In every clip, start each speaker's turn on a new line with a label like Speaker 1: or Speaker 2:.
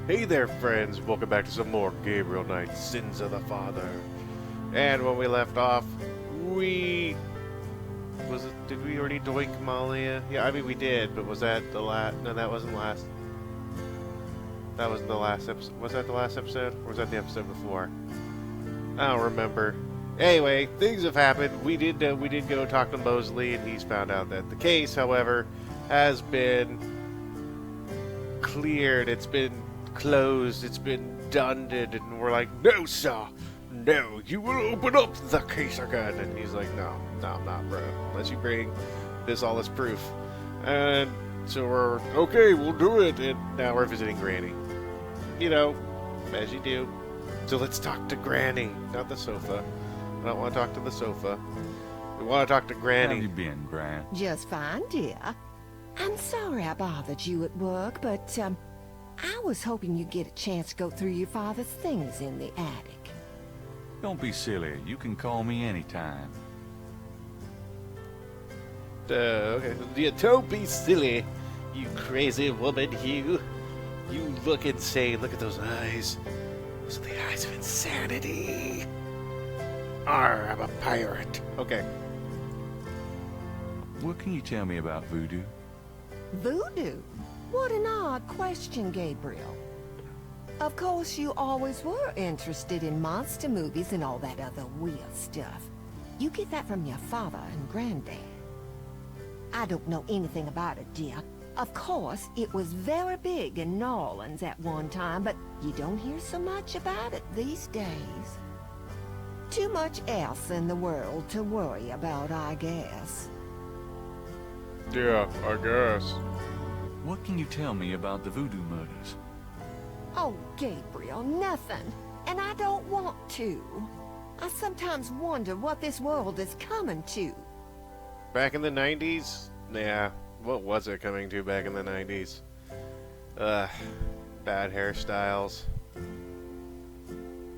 Speaker 1: Hey there, friends. Welcome back to some more Gabriel Knight, Sins of the Father. And when we left off, we... Did we already doink Malia? Yeah, I mean, we did, but was that the last... No, that wasn't last... That wasn't the last episode. Was that the last episode? Or was that the episode before? I don't remember. Anyway, things have happened. We did go talk to Mosley, and he's found out that the case, however, has been cleared. It's been closed. It's been dunded. And we're like, no, sir. No, you will open up the case again. And he's like, no, I'm not, bro. Unless you bring all this proof. And so we're, okay, we'll do it. And now we're visiting Granny. You know, as you do. So let's talk to Granny, not the sofa. I don't want to talk to the sofa. We want to talk to Granny.
Speaker 2: How have you been, Gran?
Speaker 3: Just fine, dear. I'm sorry I bothered you at work, but, I was hoping you'd get a chance to go through your father's things in the attic.
Speaker 2: Don't be silly. You can call me anytime.
Speaker 1: Okay. Yeah, don't be silly, you crazy woman, you. You look insane. Look at those eyes. Those are the eyes of insanity. Arr, I'm a pirate. Okay.
Speaker 2: What can you tell me about voodoo?
Speaker 3: Voodoo? What an odd question, Gabriel. Of course, you always were interested in monster movies and all that other weird stuff. You get that from your father and granddad. I don't know anything about it, dear. Of course, it was very big in New Orleans at one time, but you don't hear so much about it these days. Too much else in the world to worry about, I guess.
Speaker 1: Yeah, I guess.
Speaker 2: What can you tell me about the voodoo murders?
Speaker 3: Oh, Gabriel, nothing. And I don't want to. I sometimes wonder what this world is coming to.
Speaker 1: Back in the 90s? Yeah. What was it coming to back in the 90s? Bad hairstyles.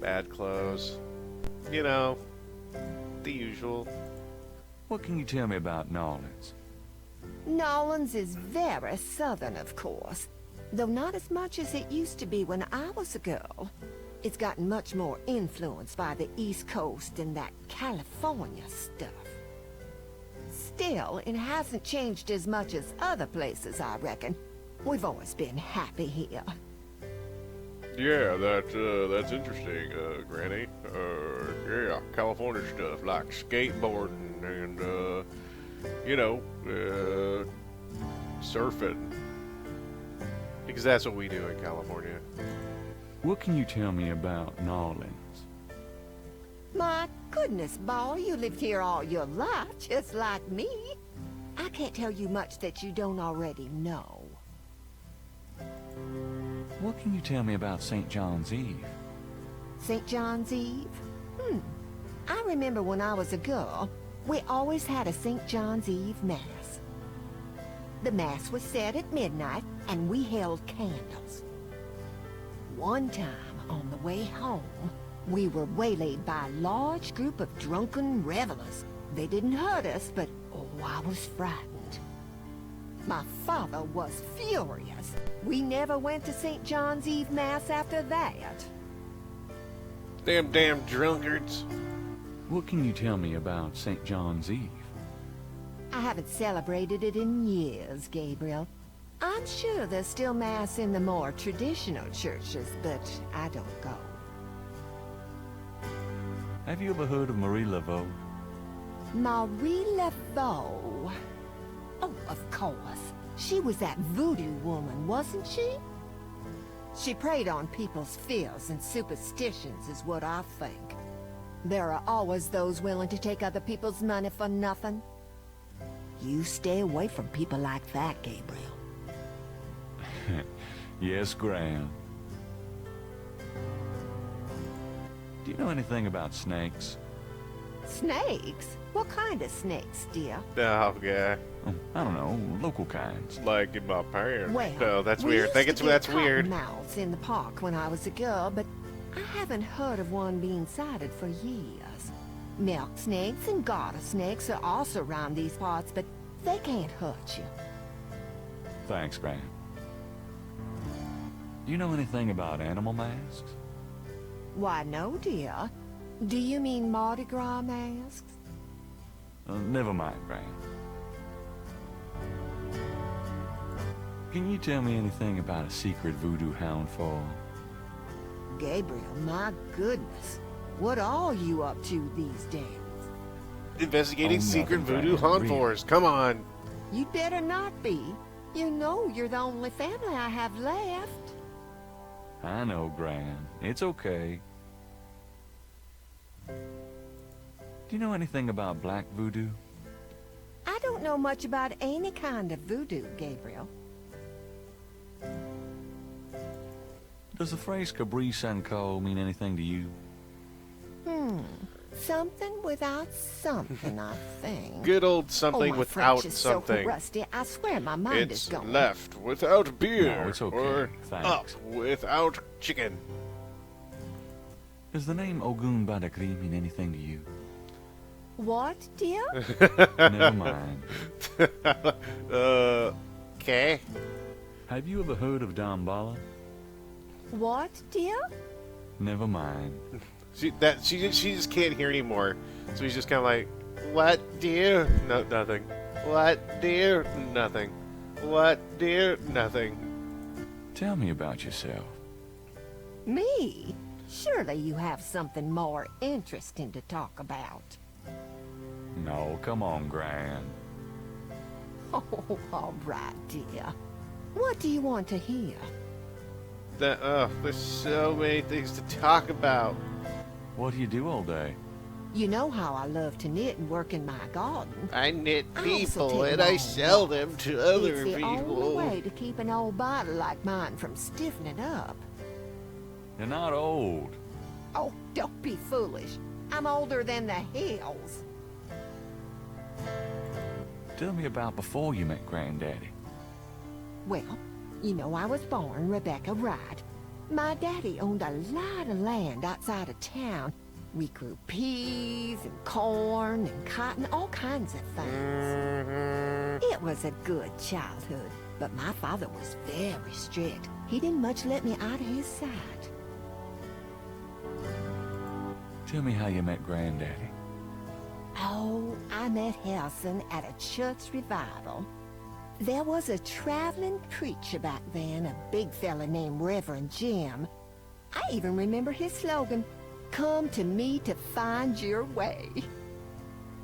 Speaker 1: Bad clothes. You know, the usual.
Speaker 2: What can you tell me about New Orleans?
Speaker 3: New Orleans is very southern, of course. Though not as much as it used to be when I was a girl. It's gotten much more influenced by the East Coast and that California stuff. Still, it hasn't changed as much as other places, I reckon. We've always been happy here.
Speaker 1: Yeah, that's interesting, Granny. Yeah, California stuff, like skateboarding and, you know, surfing. Because that's what we do in California.
Speaker 2: What can you tell me about New Orleans?
Speaker 3: My goodness, boy, you lived here all your life, just like me. I can't tell you much that you don't already know.
Speaker 2: What can you tell me about St. John's Eve?
Speaker 3: St. John's Eve? I remember when I was a girl, we always had a St. John's Eve Mass. The Mass was said at midnight, and we held candles. One time, on the way home, we were waylaid by a large group of drunken revelers. They didn't hurt us, but oh, I was frightened. My father was furious. We never went to St. John's Eve Mass after that.
Speaker 1: Them damn drunkards.
Speaker 2: What can you tell me about St. John's Eve?
Speaker 3: I haven't celebrated it in years, Gabriel. I'm sure there's still Mass in the more traditional churches, but I don't go.
Speaker 2: Have you ever heard of Marie Laveau?
Speaker 3: Marie Laveau. Oh, of course. She was that voodoo woman, wasn't she? She preyed on people's fears and superstitions, is what I think. There are always those willing to take other people's money for nothing. You stay away from people like that, Gabriel.
Speaker 2: Yes, Gran. Do you know anything about snakes?
Speaker 3: Snakes? What kind of snakes, dear?
Speaker 1: Oh, yeah.
Speaker 2: Oh, I don't know, local kinds.
Speaker 1: Like in my pants.
Speaker 3: Well,
Speaker 1: Oh, that's
Speaker 3: we
Speaker 1: weird.
Speaker 3: used
Speaker 1: Think
Speaker 3: to
Speaker 1: it's
Speaker 3: get
Speaker 1: that's weird.
Speaker 3: cottonmouths in the park when I was a girl, but I haven't heard of one being sighted for years. Milk snakes and garter snakes are also around these parts, but they can't hurt you.
Speaker 2: Thanks, Gran. Do you know anything about animal masks?
Speaker 3: Why, no, dear. Do you mean Mardi Gras masks?
Speaker 2: Never mind, Gran. Can you tell me anything about a secret voodoo hound fall?
Speaker 3: Gabriel, my goodness. What are you up to these days?
Speaker 1: Investigating
Speaker 2: Oh,
Speaker 1: secret
Speaker 2: nothing,
Speaker 1: voodoo
Speaker 2: Gran.
Speaker 1: haunt force. Come on.
Speaker 3: You'd better not be. You know you're the only family I have left.
Speaker 2: I know, Gran. It's okay. Do you know anything about black voodoo?
Speaker 3: I don't know much about any kind of voodoo, Gabriel.
Speaker 2: Does the phrase Cabri Sanko mean anything to you?
Speaker 3: Something without something, I think.
Speaker 1: Good old something
Speaker 3: my
Speaker 1: without
Speaker 3: French is
Speaker 1: something.
Speaker 3: so rusty, I swear my mind
Speaker 1: It's
Speaker 3: is going.
Speaker 1: left without beer.
Speaker 2: No, it's okay.
Speaker 1: Or
Speaker 2: Thanks.
Speaker 1: up without chicken.
Speaker 2: Does the name Ogun Badakri mean anything to you?
Speaker 3: What, dear?
Speaker 2: Never mind.
Speaker 1: Okay.
Speaker 2: Have you ever heard of Dambala?
Speaker 3: What, dear?
Speaker 2: Never mind.
Speaker 1: She just can't hear anymore. So he's just kind of like, what, dear? No, nothing. What, dear? Nothing. What, dear? Nothing.
Speaker 2: Tell me about yourself.
Speaker 3: Me? Surely you have something more interesting to talk about.
Speaker 2: No, come on, Gran.
Speaker 3: Oh, all right, dear. What do you want to hear?
Speaker 1: There's so many things to talk about.
Speaker 2: What do you do all day?
Speaker 3: You know how I love to knit and work in my garden.
Speaker 1: I knit
Speaker 3: I also
Speaker 1: people
Speaker 3: take
Speaker 1: and I
Speaker 3: long
Speaker 1: sell
Speaker 3: walks.
Speaker 1: them to other
Speaker 3: It's the only
Speaker 1: people.
Speaker 3: way to keep an old body like mine from stiffening up.
Speaker 2: You're not old.
Speaker 3: Oh, don't be foolish. I'm older than the hills.
Speaker 2: Tell me about before you met Granddaddy.
Speaker 3: Well, you know I was born Rebecca Wright. My daddy owned a lot of land outside of town. We grew peas and corn and cotton, all kinds of things. It was a good childhood, but my father was very strict. He didn't much let me out of his sight.
Speaker 2: Tell me how you met Granddaddy.
Speaker 3: Oh, I met Harrison at a church revival. There was a traveling preacher back then, a big fella named Reverend Jim. I even remember his slogan, "Come to me to find your way."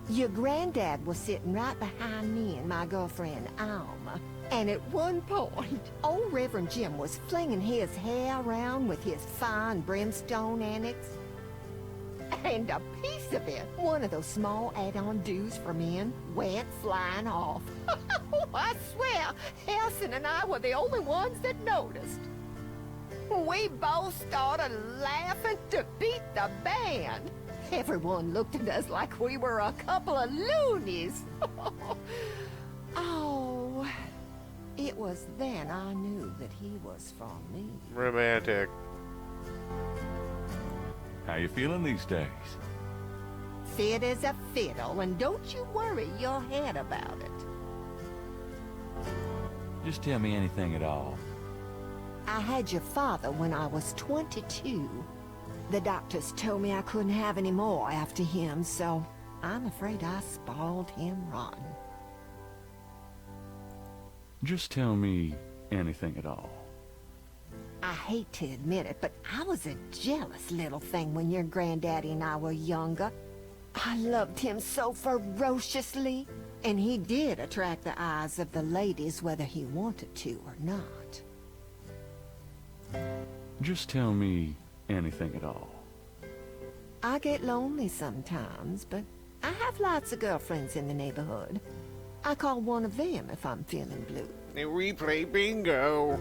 Speaker 3: Your granddad was sitting right behind me and my girlfriend, Alma. And at one point, old Reverend Jim was flinging his hair around with his fine brimstone annex. And a piece of it, one of those small add-on do's for men, went flying off. I swear, Harrison and I were the only ones that noticed. We both started laughing to beat the band. Everyone looked at us like we were a couple of loonies. Oh, it was then I knew that he was for me.
Speaker 1: Romantic.
Speaker 2: How you feeling these days?
Speaker 3: Fit as a fiddle, and don't you worry your head about it.
Speaker 2: Just tell me anything at all.
Speaker 3: I had your father when I was 22. The doctors told me I couldn't have any more after him, so I'm afraid I spoiled him rotten.
Speaker 2: Just tell me anything at all.
Speaker 3: I hate to admit it, but I was a jealous little thing when your granddaddy and I were younger. I loved him so ferociously, and he did attract the eyes of the ladies whether he wanted to or not.
Speaker 2: Just tell me anything at all.
Speaker 3: I get lonely sometimes, but I have lots of girlfriends in the neighborhood. I call one of them if I'm feeling blue.
Speaker 1: We play bingo.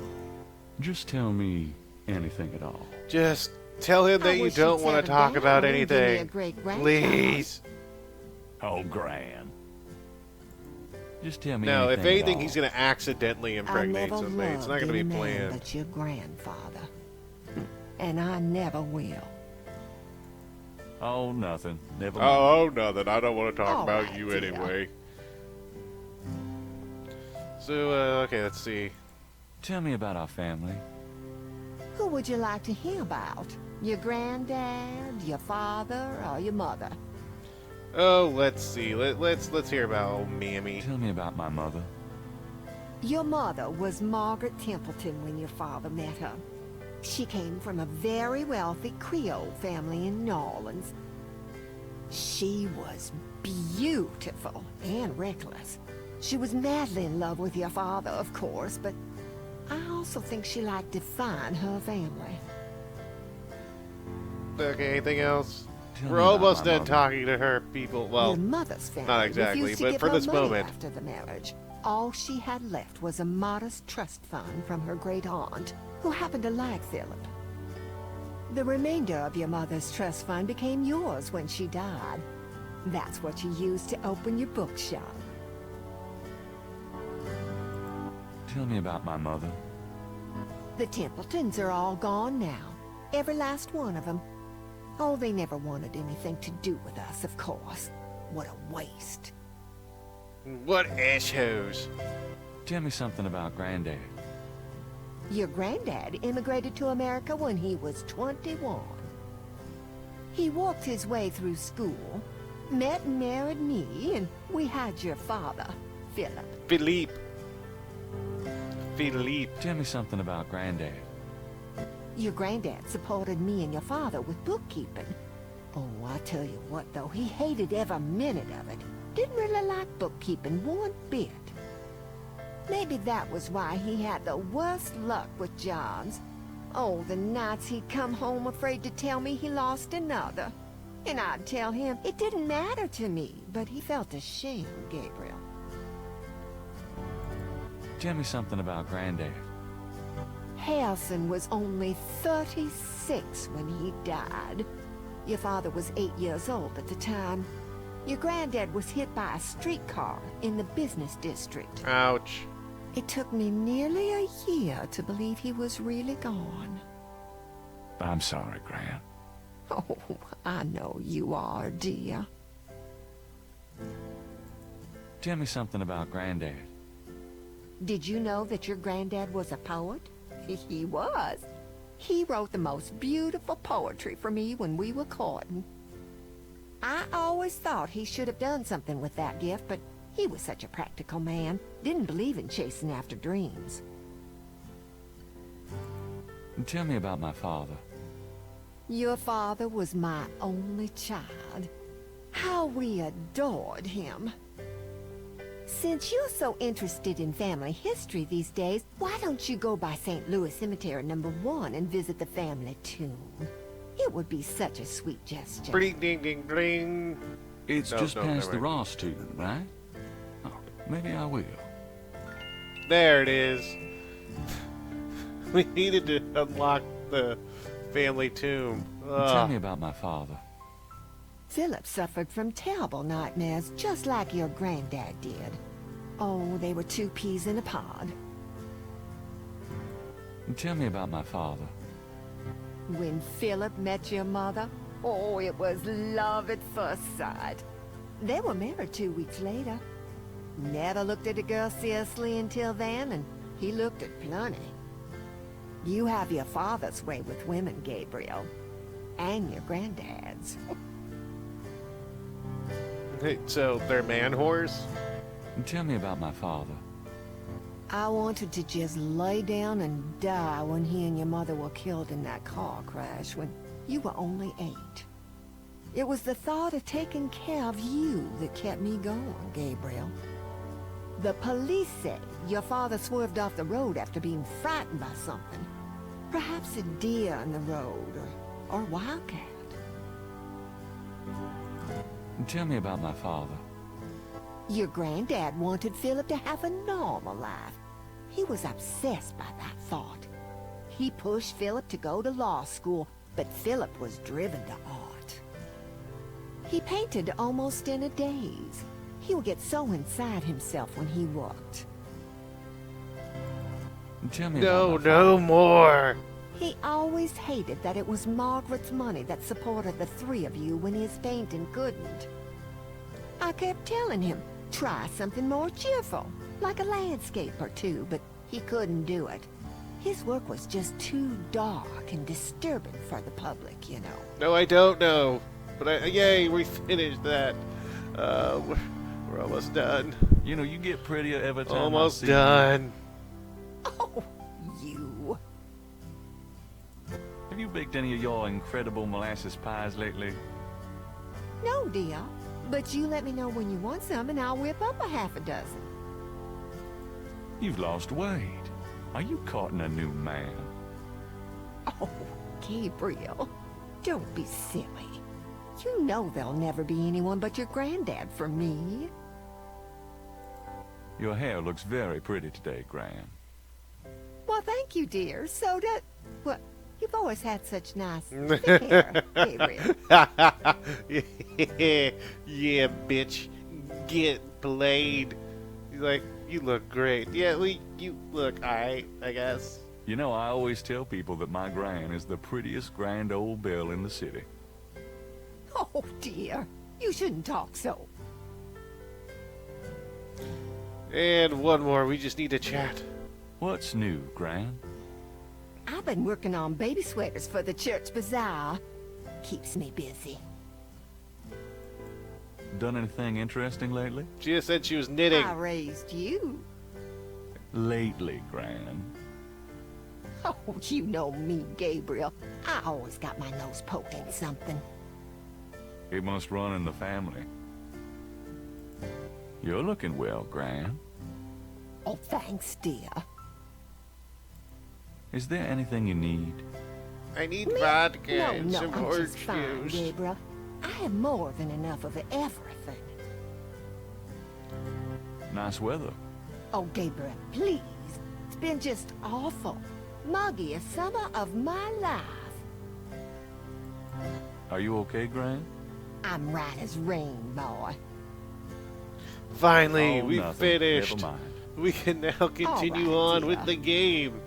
Speaker 2: Just tell me anything at all.
Speaker 1: Just tell him that
Speaker 3: I
Speaker 1: you
Speaker 3: wish
Speaker 1: don't
Speaker 3: you'd
Speaker 1: want to
Speaker 3: settle
Speaker 1: talk
Speaker 3: down
Speaker 1: about
Speaker 3: and give me a
Speaker 1: anything.
Speaker 3: great-grandchild.
Speaker 1: Please.
Speaker 2: Oh, Gran. Just tell me
Speaker 1: No,
Speaker 2: anything
Speaker 1: if anything,
Speaker 2: at all.
Speaker 1: he's going to accidentally
Speaker 3: I
Speaker 1: impregnate
Speaker 3: never
Speaker 1: somebody. It's not
Speaker 3: loved
Speaker 1: going to be
Speaker 3: any man
Speaker 1: planned.
Speaker 3: but your grandfather. And I never will.
Speaker 2: Oh, nothing. Never mind.
Speaker 1: Oh, nothing. I don't want to talk
Speaker 3: All
Speaker 1: about
Speaker 3: right,
Speaker 1: you
Speaker 3: dear.
Speaker 1: anyway. So, okay, let's see.
Speaker 2: Tell me about our family.
Speaker 3: Who would you like to hear about? Your granddad, your father, or your mother?
Speaker 1: Oh, let's see. Let's hear about old Mammy.
Speaker 2: Tell me about my mother.
Speaker 3: Your mother was Margaret Templeton when your father met her. She came from a very wealthy Creole family in New Orleans. She was beautiful and reckless. She was madly in love with your father, of course, but I also think she liked to define her family.
Speaker 1: Okay, anything else?
Speaker 2: Tell
Speaker 1: We're
Speaker 2: me about
Speaker 1: almost
Speaker 2: my
Speaker 1: done
Speaker 2: mother.
Speaker 1: talking to her, people. Well,
Speaker 3: Your mother's family
Speaker 1: not exactly,
Speaker 3: refused to
Speaker 1: but
Speaker 3: give
Speaker 1: for
Speaker 3: her
Speaker 1: this
Speaker 3: money
Speaker 1: moment.
Speaker 3: after the marriage. All she had left was a modest trust fund from her great aunt, who happened to like Philip. The remainder of your mother's trust fund became yours when she died. That's what you used to open your bookshop.
Speaker 2: Tell me about my mother.
Speaker 3: The Templetons are all gone now. Every last one of them. Oh, they never wanted anything to do with us, of course. What a waste.
Speaker 1: What assholes?
Speaker 2: Tell me something about Granddad.
Speaker 3: Your granddad immigrated to America when he was 21. He worked his way through school, met and married me, and we had your father, Philip.
Speaker 1: Philippe. Philippe.
Speaker 2: Tell me something about Granddad.
Speaker 3: Your granddad supported me and your father with bookkeeping. Oh, I tell you what, though, he hated every minute of it. Didn't really like bookkeeping one bit. Maybe that was why he had the worst luck with jobs. Oh, the nights he'd come home afraid to tell me he lost another. And I'd tell him it didn't matter to me, but he felt ashamed, Gabriel.
Speaker 2: Tell me something about Granddad.
Speaker 3: Harrison was only 36 when he died. Your father was 8 years old at the time. Your granddad was hit by a streetcar in the business district.
Speaker 1: Ouch.
Speaker 3: It took me nearly a year to believe he was really gone.
Speaker 2: I'm sorry, Gran.
Speaker 3: Oh, I know you are, dear.
Speaker 2: Tell me something about Granddad.
Speaker 3: Did you know that your granddad was a poet? He was. He wrote the most beautiful poetry for me when we were courting. I always thought he should have done something with that gift, but he was such a practical man. Didn't believe in chasing after dreams.
Speaker 2: And tell me about my father.
Speaker 3: Your father was my only child. How we adored him. Since you're so interested in family history these days, why don't you go by St. Louis Cemetery No. 1 and visit the family tomb? It would be such a sweet gesture.
Speaker 1: Bling, ding, ding, bling.
Speaker 2: It's
Speaker 1: No,
Speaker 2: just
Speaker 1: no,
Speaker 2: past
Speaker 1: never
Speaker 2: the
Speaker 1: mind.
Speaker 2: Ross tomb, right? Oh, maybe I will.
Speaker 1: There it is. We needed to unlock the family tomb.
Speaker 2: And tell me about my father.
Speaker 3: Philip suffered from terrible nightmares, just like your granddad did. Oh, they were two peas in a pod.
Speaker 2: And tell me about my father.
Speaker 3: When Philip met your mother, oh, it was love at first sight. They were married 2 weeks later. Never looked at a girl seriously until then, and he looked at plenty. You have your father's way with women, Gabriel. And your granddad's.
Speaker 1: So they're man whores?
Speaker 2: And tell me about my father.
Speaker 3: I wanted to just lay down and die when he and your mother were killed in that car crash when you were only 8. It was the thought of taking care of you that kept me going, Gabriel. The police say your father swerved off the road after being frightened by something. Perhaps a deer in the road, or a wildcat.
Speaker 2: And tell me about my father.
Speaker 3: Your granddad wanted Philip to have a normal life. He was obsessed by that thought. He pushed Philip to go to law school, but Philip was driven to art. He painted almost in a daze. He would get so inside himself when he worked.
Speaker 2: And tell me
Speaker 1: No,
Speaker 2: about my
Speaker 1: no
Speaker 2: father.
Speaker 1: more.
Speaker 3: He always hated that it was Margaret's money that supported the 3 of you when his painting couldn't. I kept telling him, try something more cheerful, like a landscape or two, but he couldn't do it. His work was just too dark and disturbing for the public, you know.
Speaker 1: No, I don't know. But yay, we finished that. We're almost done.
Speaker 2: You know, you get prettier every time
Speaker 1: Almost
Speaker 2: I see
Speaker 1: done.
Speaker 3: Oh, you.
Speaker 2: you. Have you baked any of your incredible molasses pies lately?
Speaker 3: No, dear. But you let me know when you want some and I'll whip up a half a dozen.
Speaker 2: You've lost weight. Are you courting a new man?
Speaker 3: Oh, Gabriel, don't be silly. You know there'll never be anyone but your granddad for me.
Speaker 2: Your hair looks very pretty today, Gran.
Speaker 3: Well, thank you, dear. So does... Well, you've always had such nice thick hair, Gabriel.
Speaker 1: Yeah, bitch. Get played. He's like, you look great. Yeah, you look alright, I guess.
Speaker 2: You know, I always tell people that my Gran is the prettiest grand old belle in the city.
Speaker 3: Oh, dear. You shouldn't talk so.
Speaker 1: And one more. We just need to chat.
Speaker 2: What's new, Gran?
Speaker 3: I've been working on baby sweaters for the church bazaar. Keeps me busy.
Speaker 2: Done anything interesting lately?
Speaker 1: She just said she was knitting.
Speaker 3: I raised you.
Speaker 2: Lately, Gran.
Speaker 3: Oh, you know me, Gabriel. I always got my nose poked in something.
Speaker 2: It must run in the family. You're looking well, Gran.
Speaker 3: Oh, thanks, dear.
Speaker 2: Is there anything you need?
Speaker 1: I need vodka
Speaker 3: No,
Speaker 1: and
Speaker 3: no,
Speaker 1: some
Speaker 3: I'm
Speaker 1: orange
Speaker 3: just fine,
Speaker 1: juice.
Speaker 3: Gabriel. I have more than enough of everything.
Speaker 2: Nice weather.
Speaker 3: Oh, Gabriel, please. It's been just awful. Muggiest summer of my life.
Speaker 2: Are you okay, Gran?
Speaker 3: I'm right as rain, boy.
Speaker 1: Finally,
Speaker 2: Oh,
Speaker 1: we
Speaker 2: nothing.
Speaker 1: finished.
Speaker 2: Never mind.
Speaker 1: We can now continue
Speaker 3: right,
Speaker 1: on
Speaker 3: dear.
Speaker 1: with the game.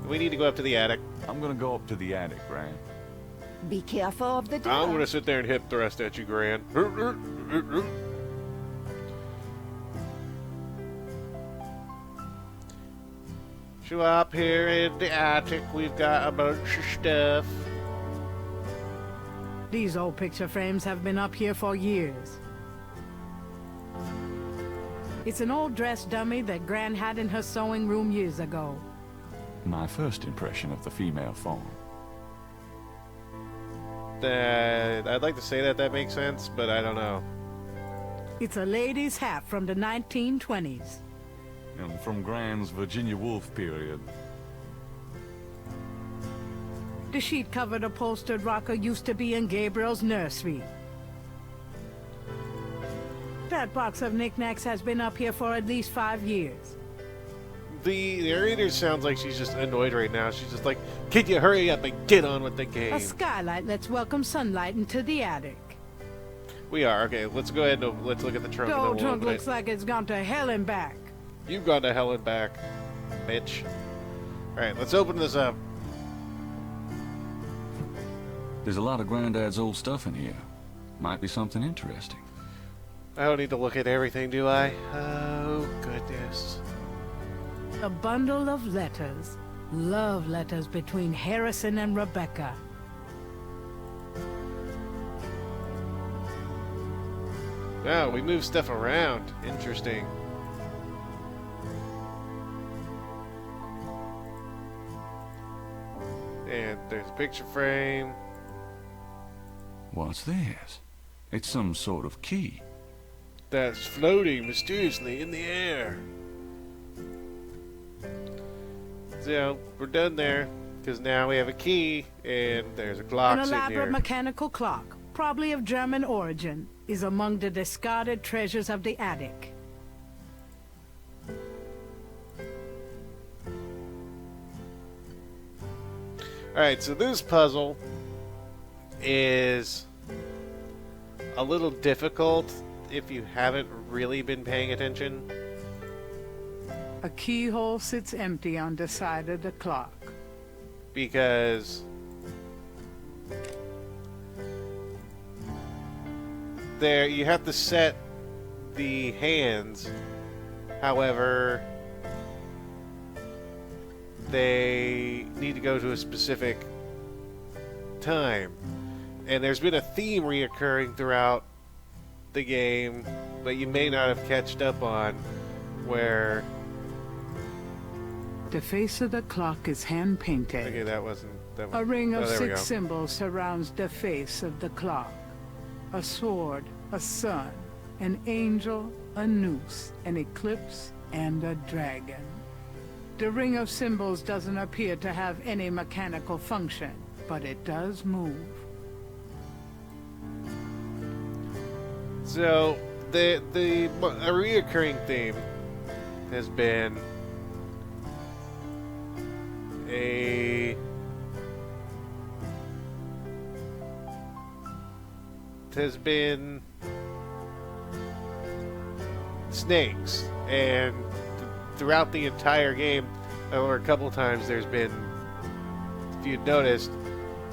Speaker 1: We need to go up to the attic.
Speaker 2: I'm gonna go up to the attic, Gran.
Speaker 3: Be careful of the door.
Speaker 1: I'm gonna sit there and hip thrust at you, Gran. So up here in the attic, we've got a bunch of stuff.
Speaker 4: These old picture frames have been up here for years. It's an old dress dummy that Gran had in her sewing room years ago.
Speaker 2: My first impression of the female form.
Speaker 1: I'd like to say that makes sense, but I don't know.
Speaker 4: It's a lady's hat from the 1920s.
Speaker 2: And from Gran's Virginia Woolf period.
Speaker 4: The sheet-covered upholstered rocker used to be in Gabriel's nursery. That box of knickknacks has been up here for at least 5 years.
Speaker 1: The narrator sounds like she's just annoyed right now. She's just like, can you hurry up and get on with the game?
Speaker 4: A skylight lets welcome sunlight into the attic.
Speaker 1: We are. Okay, let's go ahead and let's look at the trunk.
Speaker 4: The
Speaker 1: and then
Speaker 4: old
Speaker 1: we'll
Speaker 4: trunk
Speaker 1: open
Speaker 4: looks
Speaker 1: it.
Speaker 4: like it's gone to hell and back.
Speaker 1: You've gone to hell and back, bitch. Alright, let's open this up.
Speaker 2: There's a lot of Granddad's old stuff in here. Might be something interesting.
Speaker 1: I don't need to look at everything, do I? Oh, goodness.
Speaker 4: A bundle of letters. Love letters between Harrison and Rebecca.
Speaker 1: Oh, we move stuff around. Interesting. And there's a picture frame.
Speaker 2: What's this? It's some sort of key.
Speaker 1: That's floating mysteriously in the air. So, we're done there. Because now we have a key, and there's a clock
Speaker 4: An
Speaker 1: sitting
Speaker 4: elaborate
Speaker 1: here.
Speaker 4: mechanical clock, probably of German origin, is among the discarded treasures of the attic.
Speaker 1: Alright, so this puzzle is a little difficult if you haven't really been paying attention.
Speaker 4: A keyhole sits empty on the side of the clock.
Speaker 1: Because there you have to set the hands. However, they need to go to a specific time. And there's been a theme reoccurring throughout the game, but you may not have catched up on, where...
Speaker 4: The face of the clock is hand-painted.
Speaker 1: Okay, that wasn't... That
Speaker 4: A ring of
Speaker 1: there we go.
Speaker 4: 6 symbols surrounds the face of the clock. A sword, a sun, an angel, a noose, an eclipse, and a dragon. The ring of symbols doesn't appear to have any mechanical function, but it does move.
Speaker 1: So, a reoccurring theme has been snakes, and throughout the entire game, or a couple times, there's been, if you'd noticed,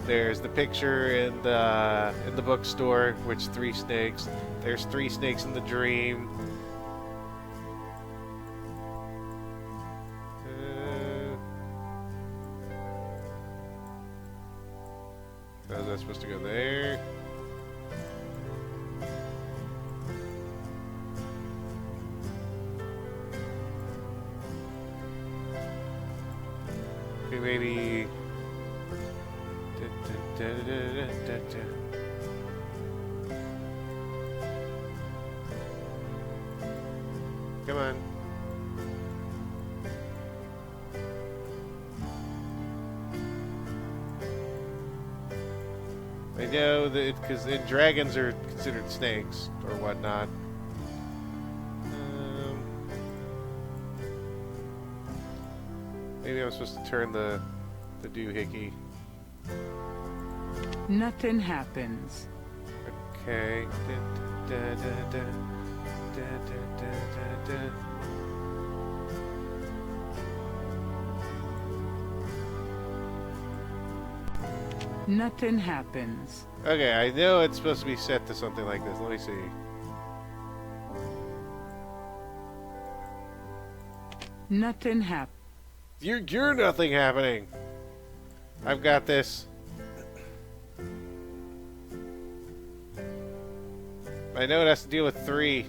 Speaker 1: there's the picture in the bookstore, which 3 snakes. There's 3 snakes in the dream. How's that supposed to go there? Okay, maybe. Come on. I know that because dragons are considered snakes or whatnot. Maybe I'm supposed to turn the doohickey.
Speaker 4: Nothing happens.
Speaker 1: Okay.
Speaker 4: Nothing happens.
Speaker 1: Okay, I know it's supposed to be set to something like this. Let me see.
Speaker 4: Nothing happens.
Speaker 1: You're nothing happening. I've got this. I know it has to deal with 3.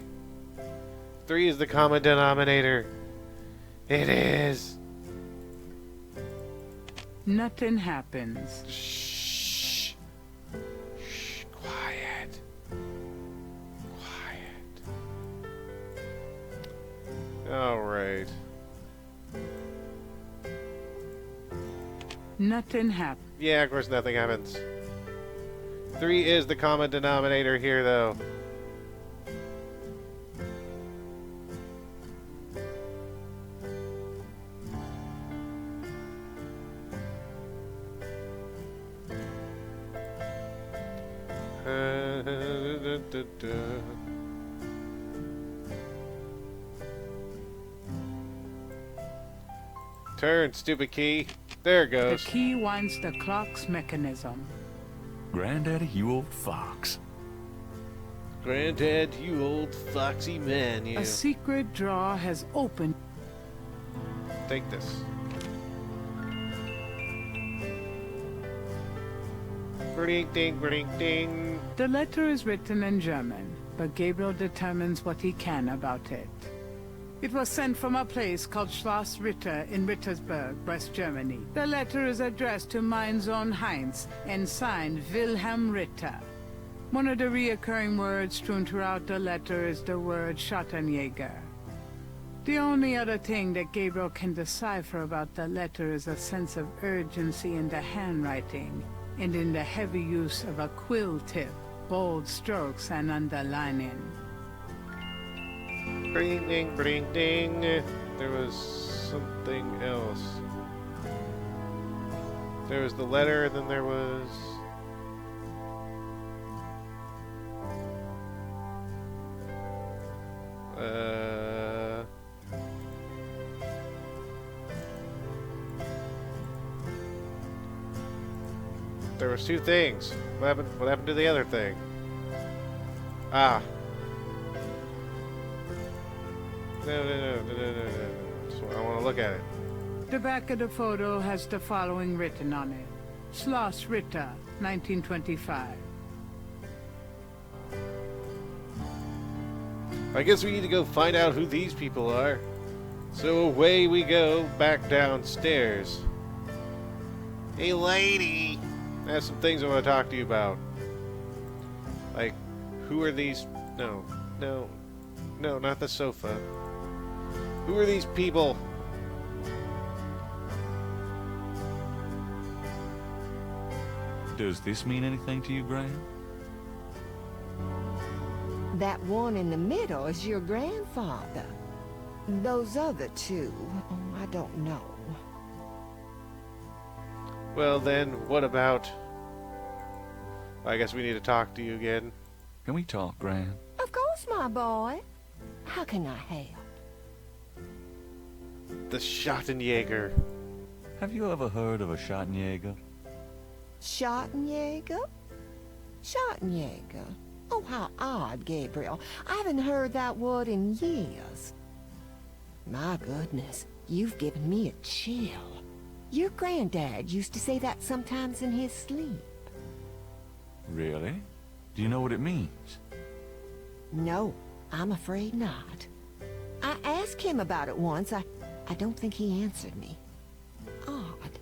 Speaker 1: 3 is the common denominator. It is.
Speaker 4: Nothing happens.
Speaker 1: Shh. Shh. Quiet. Quiet. All right.
Speaker 4: Nothing happens.
Speaker 1: Yeah, of course nothing happens. 3 is the common denominator here, though. Turn, stupid key. There it
Speaker 4: The
Speaker 1: goes.
Speaker 4: key winds the clock's mechanism.
Speaker 2: Granddaddy, you old fox.
Speaker 1: Granddad, you old foxy man, you.
Speaker 4: A secret drawer has opened.
Speaker 1: Take this. Ding, ding, ding, ding.
Speaker 4: The letter is written in German, but Gabriel determines what he can about it. It was sent from a place called Schloss Ritter in Rittersberg, West Germany. The letter is addressed to mein Sohn Heinz and signed Wilhelm Ritter. One of the reoccurring words strewn throughout the letter is the word Schattenjäger. The only other thing that Gabriel can decipher about the letter is a sense of urgency in the handwriting and in the heavy use of a quill tip, bold strokes, and underlining.
Speaker 1: Ding, ding, ding, ding. There was something else. There was the letter, and then there was... There was 2 things. What happened to the other thing? Ah. No. So I want to look at it.
Speaker 4: The back of the photo has the following written on it. Schloss Ritter, 1925.
Speaker 1: I guess we need to go find out who these people are. So away we go, back downstairs. Hey lady! I have some things I want to talk to you about. Like, who are these... No, not the sofa. Who are these people?
Speaker 2: Does this mean anything to you, Graham?
Speaker 3: That one in the middle is your grandfather. Those other two, I don't know.
Speaker 1: Well then, what about... I guess we need to talk to you again.
Speaker 2: Can we talk, Graham?
Speaker 3: Of course, my boy. How can I help?
Speaker 1: The Schottenjäger.
Speaker 2: Have you ever heard of a Schottenjäger?
Speaker 3: Schottenjäger? Schottenjäger? Oh, how odd, Gabriel. I haven't heard that word in years. My goodness, you've given me a chill. Your granddad used to say that sometimes in his sleep.
Speaker 2: Really? Do you know what it means?
Speaker 3: No, I'm afraid not. I asked him about it once. I don't think he answered me. Odd.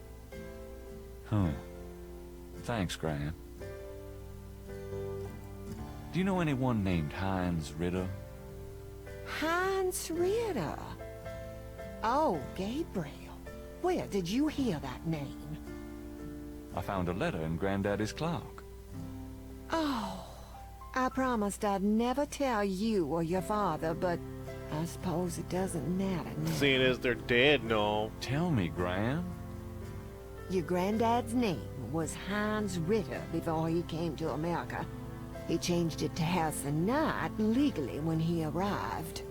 Speaker 2: Huh. Thanks, Graham. Do you know anyone named Heinz Ritter?
Speaker 3: Heinz Ritter. Oh, Gabriel. Where did you hear that name?
Speaker 2: I found a letter in Granddaddy's clock.
Speaker 3: Oh, I promised I'd never tell you or your father, but I suppose it doesn't matter now.
Speaker 1: Seeing as they're dead, no.
Speaker 2: Tell me, Graham.
Speaker 3: Your granddad's name was Heinz Ritter before he came to America. He changed it to Harrison Knight legally when he arrived.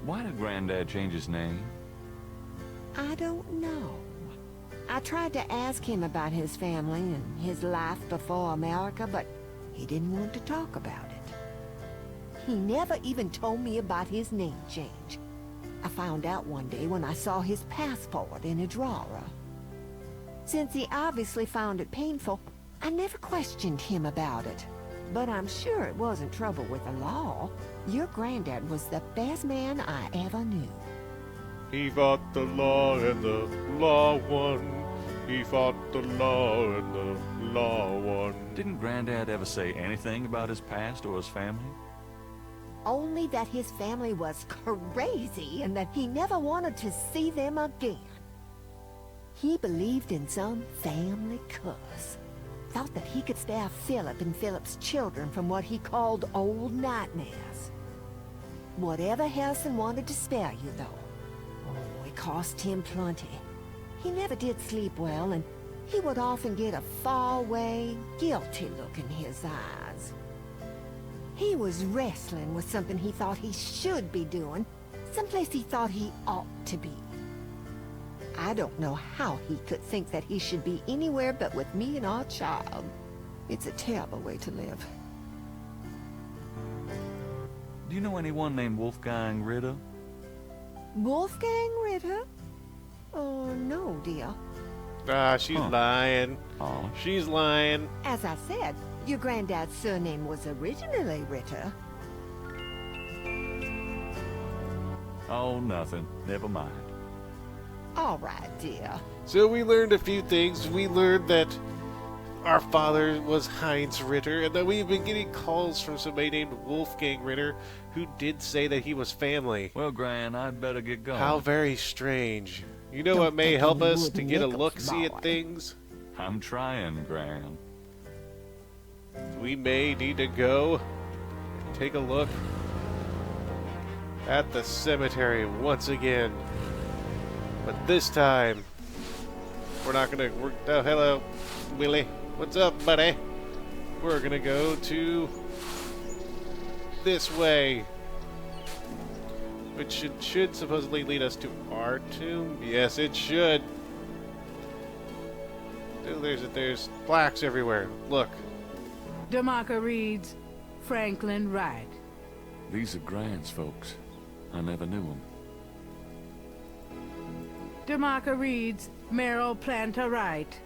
Speaker 2: Why did Granddad change his name?
Speaker 3: I don't know. I tried to ask him about his family and his life before America, but he didn't want to talk about it. He never even told me about his name change. I found out one day when I saw his passport in a drawer. Since he obviously found it painful, I never questioned him about it. But I'm sure it wasn't trouble with the law. Your granddad was the best man I ever knew.
Speaker 1: He fought the law and the law won. He fought the law and the law won.
Speaker 2: Didn't Granddad ever say anything about his past or his family?
Speaker 3: Only that his family was crazy and that he never wanted to see them again. He believed in some family curse. Thought that he could spare Philip and Philip's children from what he called old nightmares. Whatever Harrison wanted to spare you, though. Oh, it cost him plenty. He never did sleep well, and he would often get a far-away, guilty look in his eyes. He was wrestling with something he thought he should be doing, someplace he thought he ought to be. I don't know how he could think that he should be anywhere but with me and our child. It's a terrible way to live.
Speaker 2: Do you know anyone named Wolfgang Ritter?
Speaker 3: Wolfgang Ritter? Oh, no, dear.
Speaker 1: Ah, she's lying.
Speaker 2: Oh.
Speaker 1: She's lying.
Speaker 3: As I said, your granddad's surname was originally Ritter.
Speaker 2: Oh, nothing. Never mind.
Speaker 3: All right, dear.
Speaker 1: So we learned a few things. We learned that our father was Heinz Ritter, and that we've been getting calls from somebody named Wolfgang Ritter, who did say that he was family.
Speaker 2: Well, Gran, I'd better get going.
Speaker 1: How very strange. You know
Speaker 3: Don't
Speaker 1: what may
Speaker 3: think
Speaker 1: help
Speaker 3: you
Speaker 1: us
Speaker 3: would
Speaker 1: to get a
Speaker 3: nickels,
Speaker 1: look-see at
Speaker 3: boy.
Speaker 1: things?
Speaker 2: I'm trying, Gran.
Speaker 1: We may need to go and take a look at the cemetery once again. But this time, we're not gonna... oh, hello, Willie. What's up, buddy? We're gonna go to this way, which should supposedly lead us to our tomb. Yes, it should. Oh, there's plaques everywhere. Look.
Speaker 4: The marker reads, Franklin Wright.
Speaker 2: These are Gran's folks. I never knew him.
Speaker 4: DeMarco reads, Merrill Planter Wright.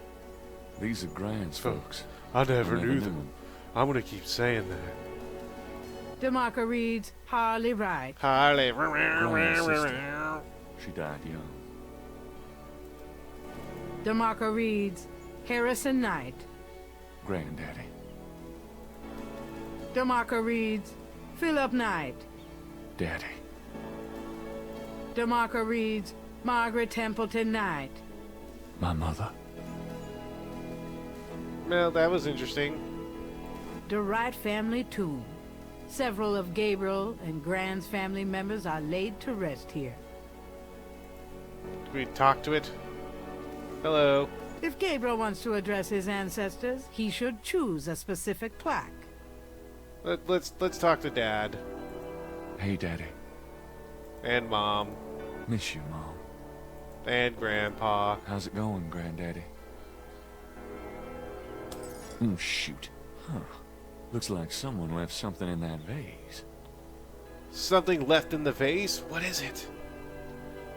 Speaker 2: These are Grant's folks.
Speaker 1: I never knew them.
Speaker 2: him.
Speaker 1: I'm gonna keep saying that.
Speaker 4: DeMarco reads, Harley Wright.
Speaker 1: Harley.
Speaker 2: Grant's sister. She died young.
Speaker 4: DeMarco reads, Harrison Knight.
Speaker 2: Granddaddy.
Speaker 4: DeMarco reads, Philip Knight.
Speaker 2: Daddy.
Speaker 4: DeMarco reads, Margaret Templeton Knight.
Speaker 2: My mother.
Speaker 1: Well, that was interesting.
Speaker 4: The Wright family tomb. Several of Gabriel and Grant's family members are laid to rest here.
Speaker 1: Can we talk to it? Hello.
Speaker 4: If Gabriel wants to address his ancestors, he should choose a specific plaque.
Speaker 1: Let's talk to Dad
Speaker 2: Hey, Daddy.
Speaker 1: and Mom
Speaker 2: Miss you, Mom.
Speaker 1: and Grandpa.
Speaker 2: How's it going, Granddaddy? Oh, shoot. Huh. Looks like someone left something in that vase.
Speaker 1: Something left in the vase? What is it?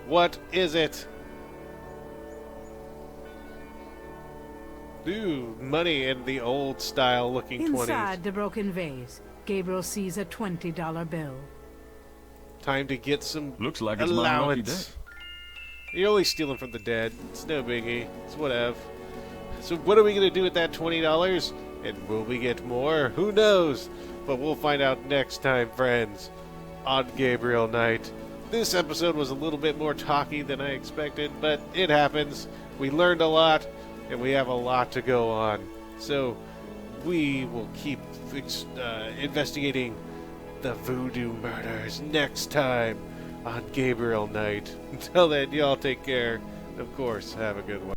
Speaker 1: What is it? Ooh, money in the old style looking 20s.
Speaker 4: Inside the broken vase, Gabriel sees a $20 bill.
Speaker 1: Time to get some
Speaker 2: Looks like it's my lucky day.
Speaker 1: allowance. You're only stealing from the dead. It's no biggie. It's whatever. So what are we going to do with that $20? And will we get more? Who knows? But we'll find out next time, friends, on Gabriel Night. This episode was a little bit more talky than I expected, but it happens. We learned a lot, and we have a lot to go on. So we will keep investigating the voodoo murders next time on Gabriel Night. Until then, y'all take care. Of course, have a good one.